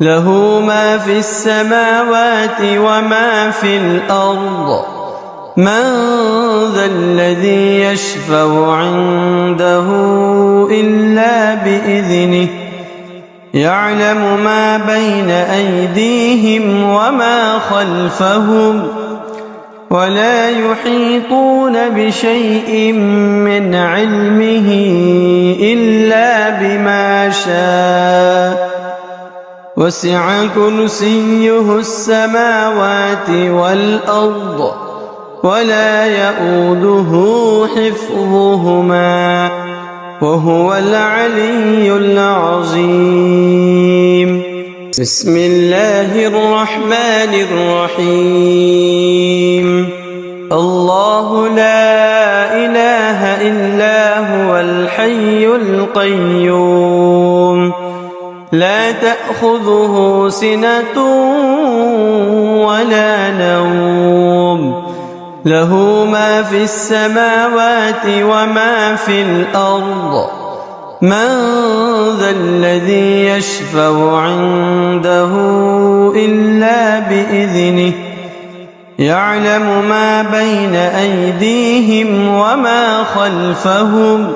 A: له ما في السماوات وما في الأرض من ذا الذي يشفع عنده إلا بإذنه يعلم ما بين أيديهم وما خلفهم ولا يحيطون بشيء من علمه إلا بما شاء وسع كرسيه السماوات والأرض ولا يؤوده حفظهما وهو العلي العظيم. بسم الله الرحمن الرحيم. الله لا إله إلا هو الحي القيوم لا تأخذه سنة ولا نوم له ما في السماوات وما في الأرض من ذا الذي يشفع عنده إلا بإذنه يعلم ما بين أيديهم وما خلفهم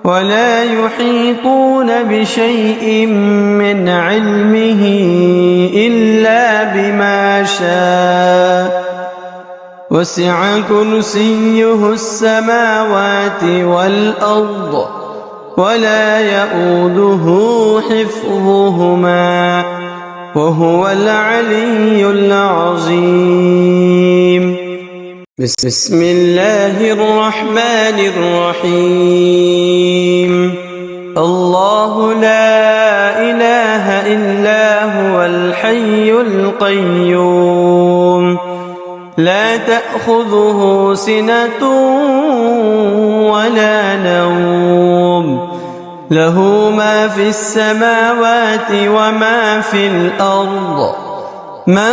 A: ولا يحيطون بشيء من علمه إلا بما شاء وسع كرسيه السماوات والأرض ولا يؤوده حفظهما وهو العلي العظيم. بسم الله الرحمن الرحيم. الله لا إله إلا هو الحي القيوم لا تأخذه سنة ولا نوم له ما في السماوات وما في الأرض من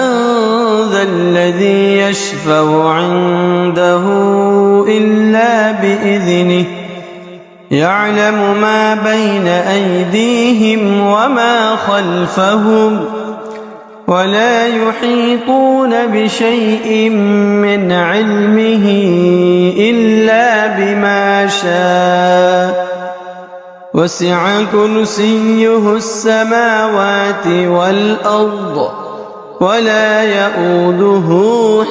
A: ذا الذي يشفع عنده إلا بإذنه يعلم ما بين أيديهم وما خلفهم ولا يحيطون بشيء من علمه إلا بما شاء وسع كرسيه السماوات والأرض ولا يؤوده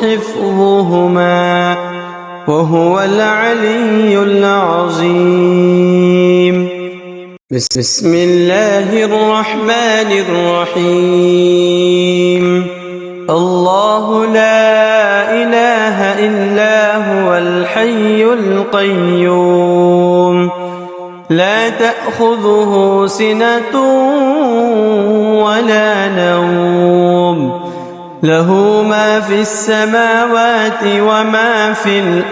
A: حفظهما وهو العلي العظيم. بسم الله الرحمن الرحيم. الله لا إله إلا هو الحي القيوم لا تأخذه سنة ولا نوم له ما في السماوات وما في الأرض